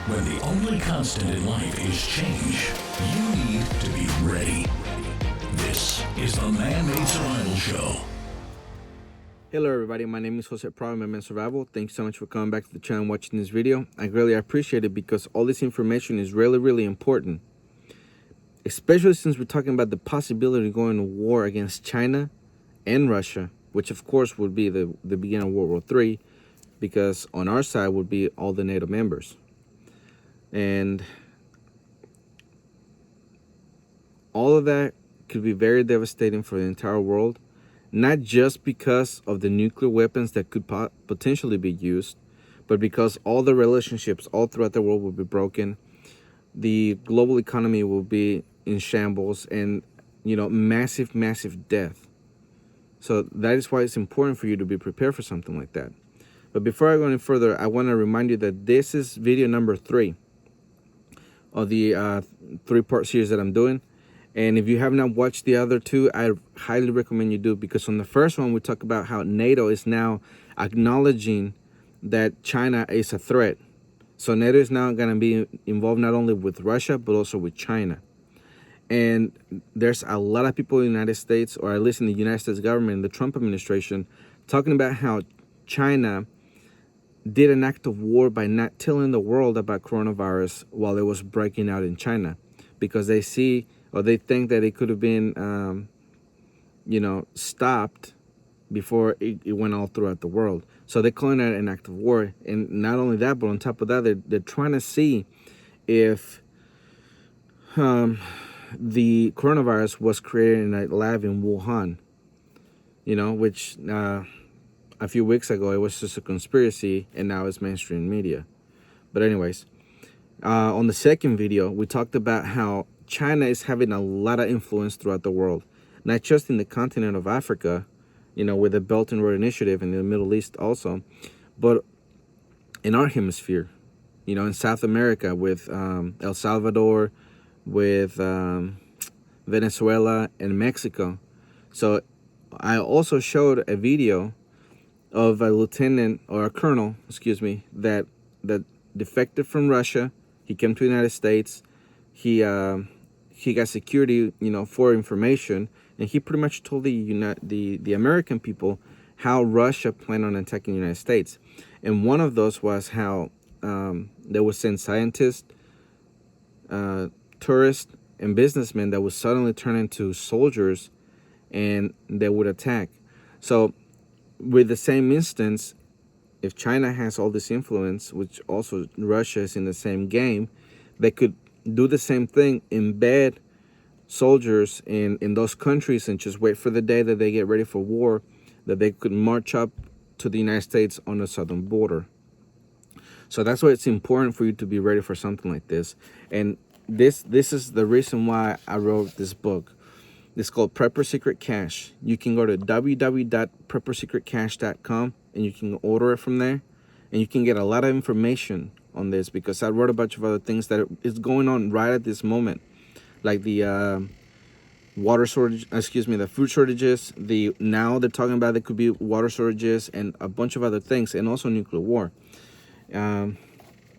When the only constant in life is change, you need to be ready. This is the Man-Made Survival Show. Hello everybody, my name is Jose Prado, Man-Made Survival. Thanks so much for coming back to the channel and watching this video. I greatly appreciate it because all this information is really important. Especially since we're talking about the possibility of going to war against China and Russia, which of course would be the beginning of World War III, because on our side would be all the NATO members. And all of that could be very devastating for the entire world, not just because of the nuclear weapons that could potentially be used, but because all the relationships all throughout the world will be broken. The global economy will be in shambles and, massive death. So that is why it's important for you to be prepared for something like that. But before I go any further, I want to remind you that this is video number 3 of the 3-part series that I'm doing. And if you have not watched the other 2, I highly recommend you do, because on the first one, we talk about how NATO is now acknowledging that China is a threat. So NATO is now going to be involved not only with Russia, but also with China. And there's a lot of people in the United States, or at least in the United States government, the Trump administration, talking about how China did an act of war by not telling the world about coronavirus while it was breaking out in China, because they see, or they think that it could have been, stopped before it went all throughout the world. So they're calling that an act of war. And not only that, but on top of that, they're trying to see if the coronavirus was created in a lab in Wuhan, which a few weeks ago, it was just a conspiracy, and now it's mainstream media. But anyways, on the second video, we talked about how China is having a lot of influence throughout the world, not just in the continent of Africa, with the Belt and Road Initiative, in the Middle East also, but in our hemisphere, in South America with El Salvador, with Venezuela and Mexico. So I also showed a video of a lieutenant, or a colonel, that defected from Russia. He came to the United States. He got security, for information, and he pretty much told the American people how Russia planned on attacking the United States. And one of those was how they would send scientists, tourists, and businessmen that would suddenly turn into soldiers, and they would attack. So with the same instance, if China has all this influence, which also Russia is in the same game, they could do the same thing, embed soldiers in those countries, and just wait for the day that they get ready for war, that they could march up to the United States on the southern border. So that's why it's important for you to be ready for something like this. And this is the reason why I wrote this book. It's called Preppers Secrete Cache. You can go to www.preppersecretcache.com and you can order it from there, and you can get a lot of information on this, because I wrote a bunch of other things that is going on right at this moment, like the water shortage, the food shortages. Now they're talking about there could be water shortages and a bunch of other things, and also nuclear war. Let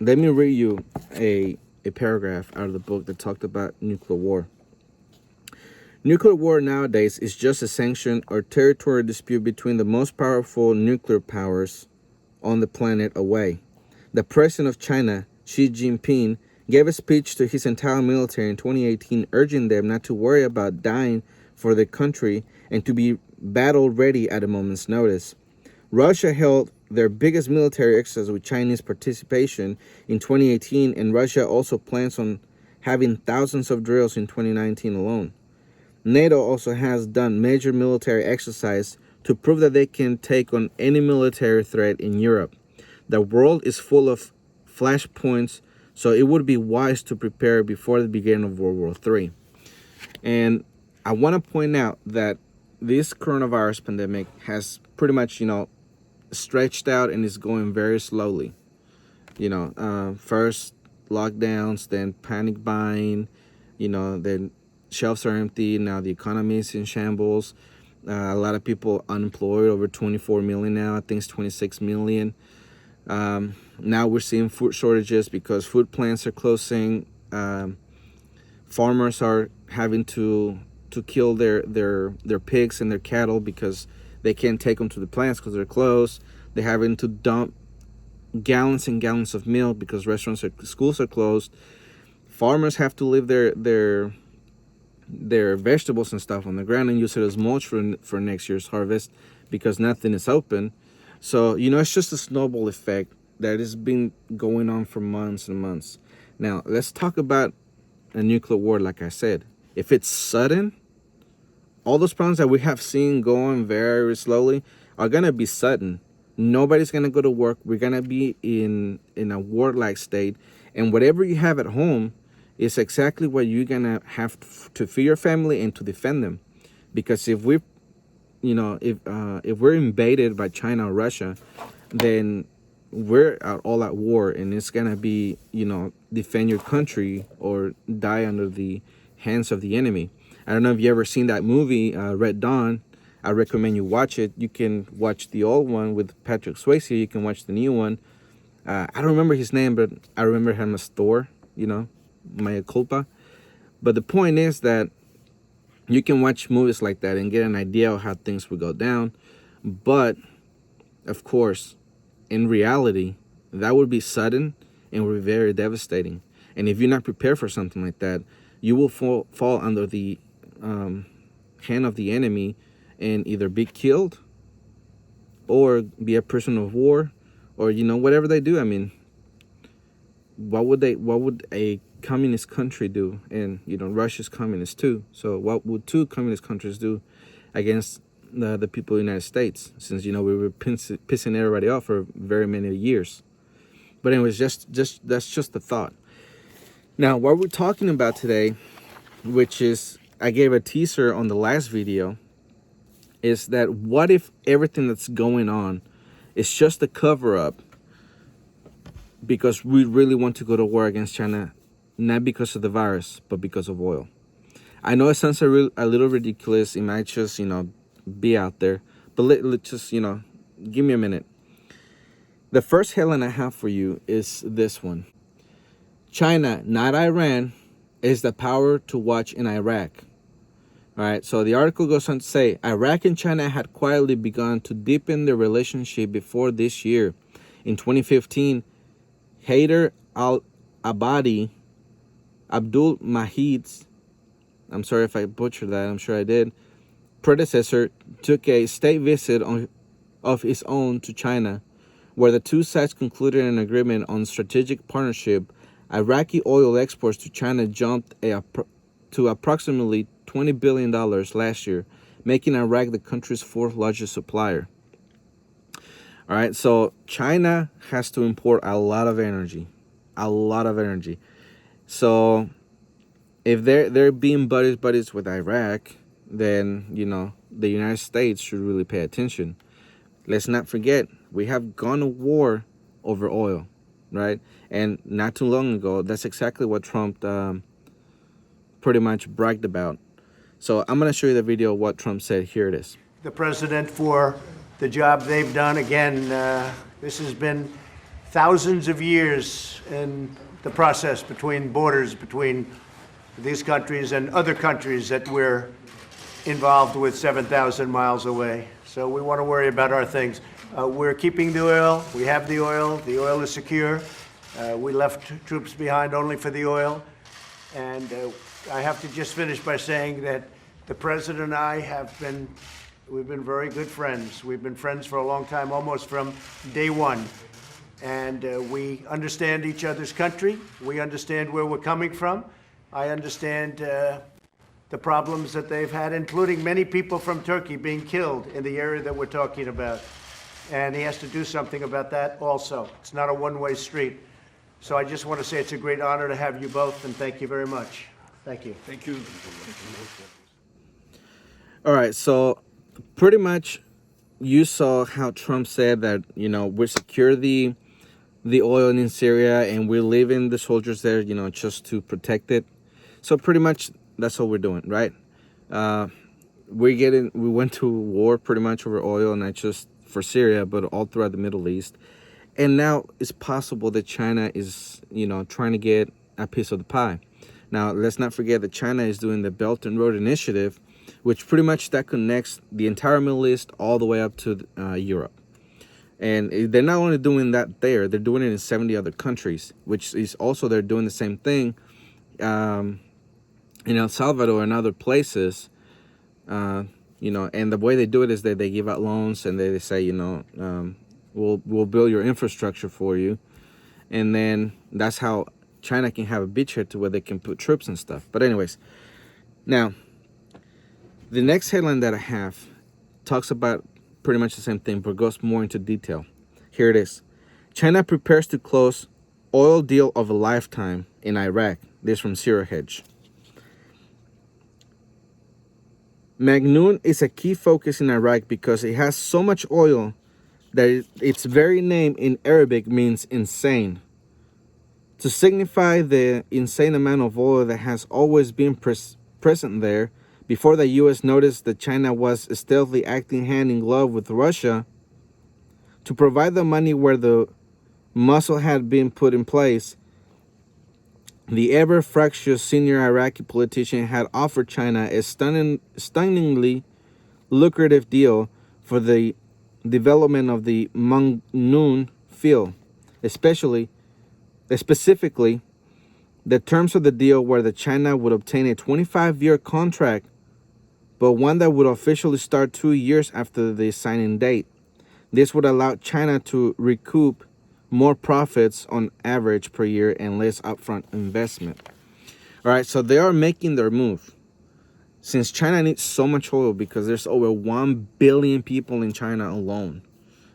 me read you a paragraph out of the book that talked about nuclear war. Nuclear war nowadays is just a sanction or territorial dispute between the most powerful nuclear powers on the planet away. The president of China, Xi Jinping, gave a speech to his entire military in 2018, urging them not to worry about dying for their country and to be battle ready at a moment's notice. Russia held their biggest military exercise with Chinese participation in 2018, and Russia also plans on having thousands of drills in 2019 alone. NATO also has done major military exercise to prove that they can take on any military threat in Europe. The world is full of flashpoints, so it would be wise to prepare before the beginning of World War III. And I want to point out that this coronavirus pandemic has pretty much, stretched out and is going very slowly. First lockdowns, then panic buying, then shelves are empty. Now the economy is in shambles. A lot of people unemployed, over 24 million now. I think it's 26 million. Now we're seeing food shortages because food plants are closing. Farmers are having to kill their pigs and their cattle because they can't take them to the plants because they're closed. They're having to dump gallons and gallons of milk because schools are closed. Farmers have to leave their vegetables and stuff on the ground and use it as mulch for next year's harvest because nothing is open. So, it's just a snowball effect that has been going on for months and months. Now, let's talk about a nuclear war. Like I said, if it's sudden, all those problems that we have seen going very slowly are going to be sudden. Nobody's going to go to work. We're going to be in a war-like state. And whatever you have at home is exactly what you're going to have to feed your family and to defend them. Because if we're invaded by China or Russia, then we're all at war, and it's gonna be, defend your country or die under the hands of the enemy. I don't know if you ever seen that movie, Red Dawn. I recommend you watch it. You can watch the old one with Patrick Swayze. You can watch the new one. I don't remember his name, but I remember him as Thor. Mea culpa. But the point is that you can watch movies like that and get an idea of how things would go down. But, of course, in reality, that would be sudden and would be very devastating. And if you're not prepared for something like that, you will fall under the hand of the enemy and either be killed or be a prisoner of war, or whatever they do. I mean, what would a communist country do? And Russia's communist too. So what would two communist countries do against the people of the United States, since we were pissing everybody off for very many years? But anyways, that's just a thought. Now, what we're talking about today, which is, I gave a teaser on the last video, is that what if everything that's going on is just a cover-up because we really want to go to war against China, not because of the virus, but because of oil. I know it sounds a little ridiculous. It might just, be out there. But let's just, give me a minute. The first headline I have for you is this one. China, not Iran, is the power to watch in Iraq. All right, so the article goes on to say, Iraq and China had quietly begun to deepen their relationship before this year. In 2015, Haider al-Abadi, Abdul Mahid's, I'm sorry if I butchered that, I'm sure I did, predecessor, took a state visit of his own to China, where the two sides concluded an agreement on strategic partnership. Iraqi oil exports to China jumped to approximately $20 billion last year, making Iraq the country's fourth largest supplier. All right, so China has to import a lot of energy. So if they're being buddies with Iraq, then, the United States should really pay attention. Let's not forget, we have gone to war over oil, right? And not too long ago, that's exactly what Trump pretty much bragged about. So I'm going to show you the video of what Trump said. Here it is. The president for the job they've done. Again, this has been thousands of years in the process between borders, between these countries and other countries that we're involved with 7,000 miles away. So we want to worry about our things. We're keeping the oil. We have the oil. The oil is secure. We left troops behind only for the oil. And I have to just finish by saying that the president and I we've been very good friends. We've been friends for a long time, almost from day one. And we understand each other's country. We understand where we're coming from. I understand the problems that they've had, including many people from Turkey being killed in the area that we're talking about. And he has to do something about that also. It's not a one-way street. So I just want to say it's a great honor to have you both, and thank you very much. Thank you. Thank you. All right, so pretty much you saw how Trump said that, we secure the oil in Syria and we're leaving the soldiers there, just to protect it. So pretty much that's what we're doing, right? We went to war pretty much over oil, and not just for Syria, but all throughout the Middle East. And now it's possible that China is, trying to get a piece of the pie. Now, let's not forget that China is doing the Belt and Road Initiative, which pretty much that connects the entire Middle East all the way up to Europe. And they're not only doing that there, they're doing it in 70 other countries, which is also they're doing the same thing in El Salvador and other places. And the way they do it is that they give out loans and they say, we'll build your infrastructure for you. And then that's how China can have a beachhead to where they can put troops and stuff. But anyways, now, the next headline that I have talks about pretty much the same thing, but goes more into detail. Here it is. China prepares to close oil deal of a lifetime in Iraq. This from Zero Hedge. Magnoon is a key focus in Iraq because it has so much oil that its very name in Arabic means insane. To signify the insane amount of oil that has always been present there, before the U.S. noticed that China was stealthily acting hand in glove with Russia to provide the money where the muscle had been put in place, the ever-fractious senior Iraqi politician had offered China a stunningly lucrative deal for the development of the Magnoon field, specifically, the terms of the deal were that China would obtain a 25-year contract, but one that would officially start 2 years after the signing date. This would allow China to recoup more profits on average per year and less upfront investment. All right, so they are making their move. Since China needs so much oil because there's over 1 billion people in China alone.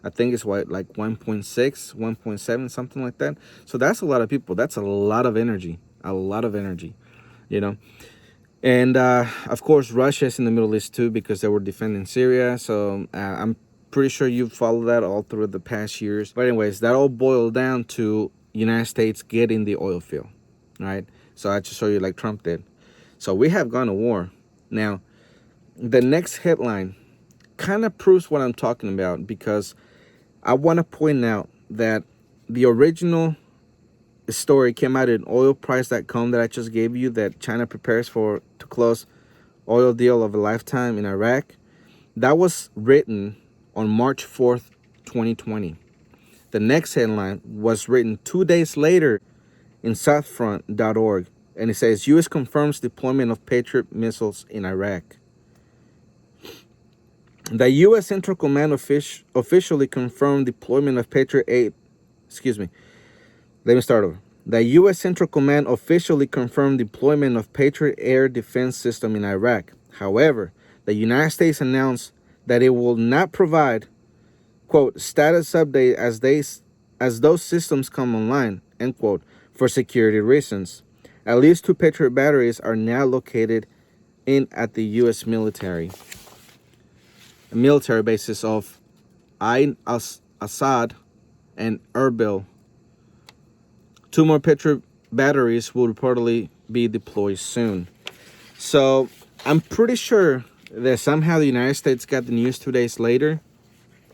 I think it's like 1.6, 1.7, something like that. So that's a lot of people. That's a lot of energy. And of course, Russia is in the Middle East too because they were defending Syria. So I'm pretty sure you've followed that all through the past years. But anyways, that all boiled down to United States getting the oil field, right? So I just show you like Trump did. So we have gone to war. Now, the next headline kind of proves what I'm talking about because I want to point out that the original story came out in oilprice.com that I just gave you, that China prepares to close oil deal of a lifetime in Iraq. That was written on March 4th, 2020. The next headline was written 2 days later in southfront.org, and it says, U.S. confirms deployment of Patriot missiles in Iraq. The U.S. Central Command officially confirmed deployment of Patriot 8. Let me start over. The U.S. Central Command officially confirmed deployment of Patriot air defense system in Iraq. However, the United States announced that it will not provide, quote, status update as those systems come online, end quote, for security reasons. At least 2 Patriot batteries are now located at the U.S. military bases of Ain Assad and Erbil. 2 more Patriot batteries will reportedly be deployed soon. So I'm pretty sure that somehow the United States got the news 2 days later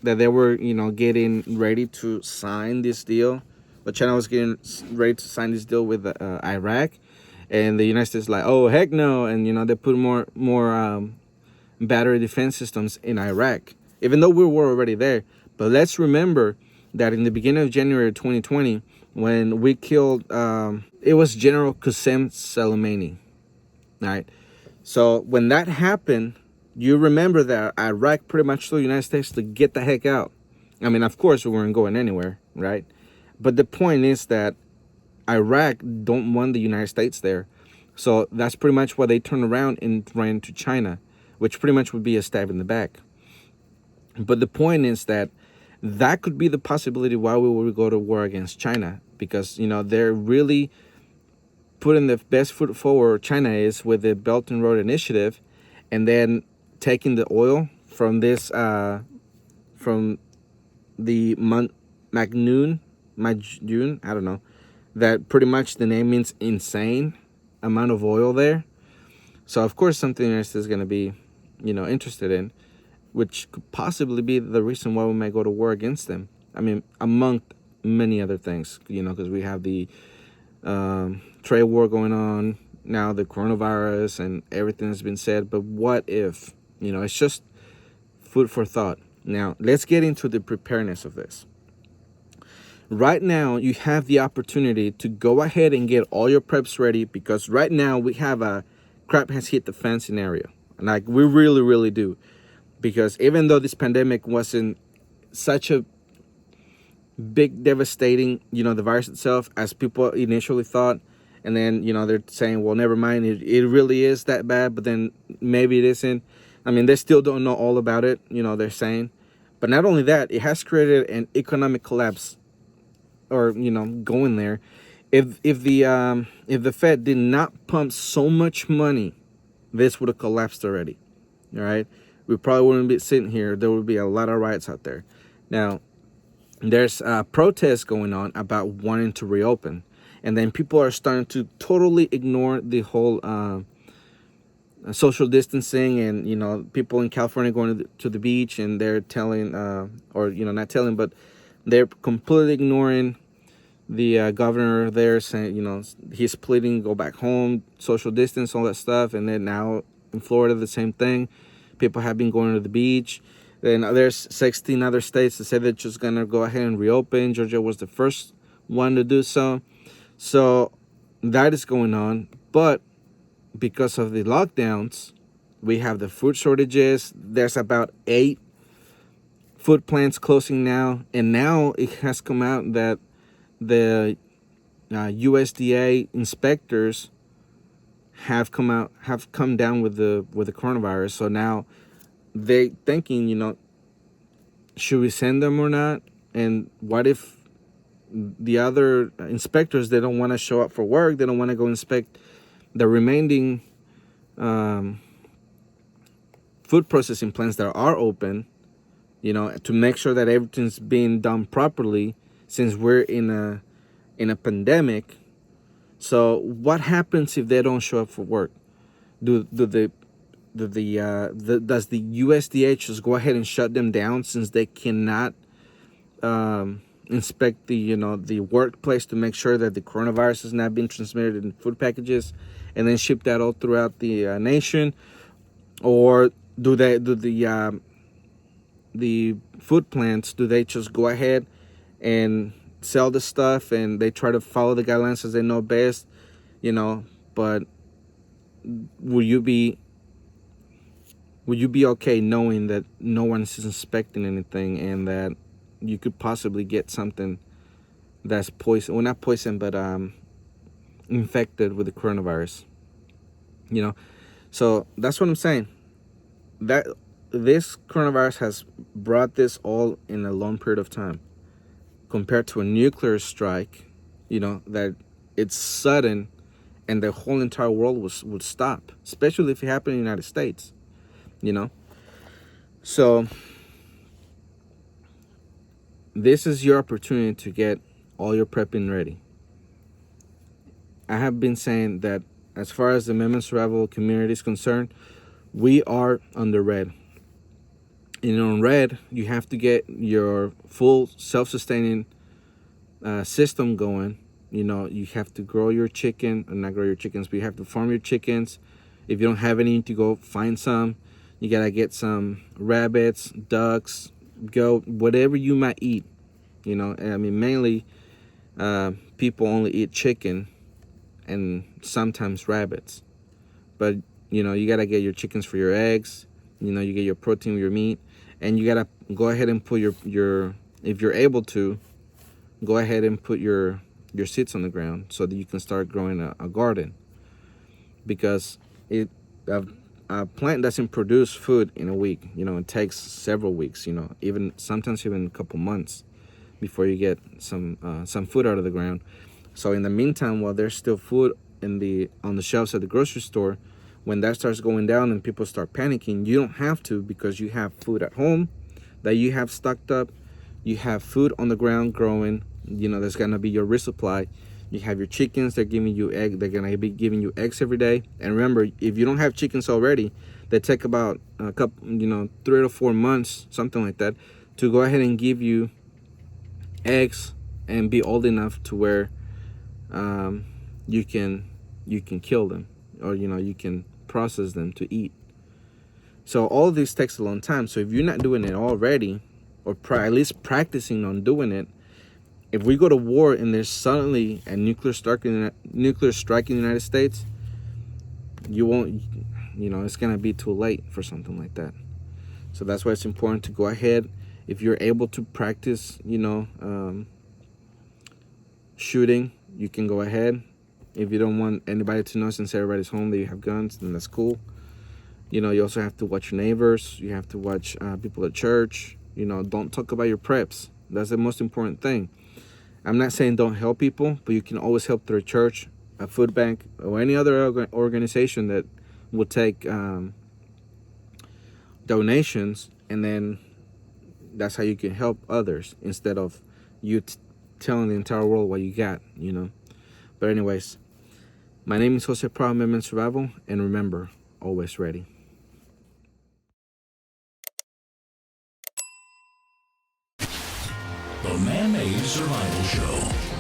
that they were, getting ready to sign this deal. But China was getting ready to sign this deal with Iraq. And the United States like, oh, heck no. And, they put more battery defense systems in Iraq, even though we were already there. But let's remember that in the beginning of January 2020, when we killed, it was General Qasem Soleimani, right? So when that happened, you remember that Iraq pretty much told the United States to get the heck out. I mean, of course, we weren't going anywhere, right? But the point is that Iraq don't want the United States there. So that's pretty much why they turned around and ran to China, which pretty much would be a stab in the back. But the point is that could be the possibility why we would go to war against China, because, they're really putting the best foot forward, China is, with the Belt and Road Initiative, and then taking the oil from this, from the Magnoon, I don't know, that pretty much the name means insane amount of oil there. So, of course, something the United States is going to be, interested in, which could possibly be the reason why we might go to war against them. I mean, among many other things, because we have the trade war going on now, the coronavirus, and everything has been said. But what if, it's just food for thought. Now, let's get into the preparedness of this. Right now, you have the opportunity to go ahead and get all your preps ready, because right now we have a crap has hit the fan scenario. And like, we really, really do. Because even though this pandemic wasn't such a big devastating, the virus itself, as people initially thought, and then, they're saying, well, never mind, it really is that bad, but then maybe it isn't. I mean, they still don't know all about it, they're saying. But not only that, it has created an economic collapse, or, going there. If the Fed did not pump so much money, this would have collapsed already. All right, we probably wouldn't be sitting here. There would be a lot of riots out there. Now, there's protests going on about wanting to reopen, and then people are starting to totally ignore the whole social distancing, and people in California going to the beach, and they're telling, or not telling, but they're completely ignoring the governor there, saying he's pleading go back home, social distance, all that stuff. And then now in Florida, the same thing. People have been going to the beach. Then there's 16 other states that say they're just gonna go ahead and reopen. Georgia was the first one to do so. So that is going on. But because of the lockdowns, we have the food shortages. There's about 8 food plants closing now. And now it has come out that the USDA inspectors have come down with the coronavirus. So now they thinking, should we send them or not? And what if the other inspectors, they don't want to show up for work, they don't want to go inspect the remaining food processing plants that are open, to make sure that everything's being done properly, since we're in a pandemic. So what happens if they don't show up for work? Does the USDA just go ahead and shut them down, since they cannot inspect the workplace to make sure that the coronavirus is not being transmitted in food packages, and then ship that all throughout the nation? Or do the food plants, do they just go ahead and sell the stuff, and they try to follow the guidelines as they know best, but would you be okay knowing that no one's inspecting anything, and that you could possibly get something that's poison, well, not poison, but infected with the coronavirus? So that's what I'm saying. That this coronavirus has brought this all in a long period of time, compared to a nuclear strike, that it's sudden, and the whole entire world would stop, especially if it happened in the United States, So this is your opportunity to get all your prepping ready. I have been saying that as far as the Amendment Survival community is concerned, we are on the red. And on red, you have to get your full self-sustaining system going. You have to grow your chicken, or not grow your chickens, but you have to farm your chickens. If you don't have any, to go find some. You gotta get some rabbits, ducks, goat, whatever you might eat. I mean, mainly people only eat chicken and sometimes rabbits. But you gotta get your chickens for your eggs. You get your protein with your meat, and you gotta go ahead and put your if you're able to, go ahead and put your seeds on the ground, so that you can start growing a garden. Because a plant doesn't produce food in a week. It takes several weeks. Even sometimes even a couple months before you get some food out of the ground. So in the meantime, while there's still food on the shelves at the grocery store, when that starts going down and people start panicking, you don't have to, because you have food at home that you have stocked up. You have food on the ground growing. There's gonna be your resupply. You have your chickens. They're giving you egg. They're gonna be giving you eggs every day. And remember, if you don't have chickens already, they take about a couple, 3 to 4 months, something like that, to go ahead and give you eggs and be old enough to where you can kill them, or you can process them to eat. So all of this takes a long time. So if you're not doing it already, or at least practicing on doing it, if we go to war and there's suddenly a nuclear strike in the United States, you won't, it's gonna be too late for something like that. So that's why it's important to go ahead. If you're able to practice, shooting, you can go ahead. If you don't want anybody to know, since everybody's home, that you have guns, then that's cool. You also have to watch your neighbors. You have to watch people at church. Don't talk about your preps. That's the most important thing. I'm not saying don't help people, but you can always help through a church, a food bank, or any other organization that will take donations, and then that's how you can help others instead of you telling the entire world what you got. But anyways, my name is Jose Pro Amendment Survival, and remember, always ready. The Man-Made Survival Show.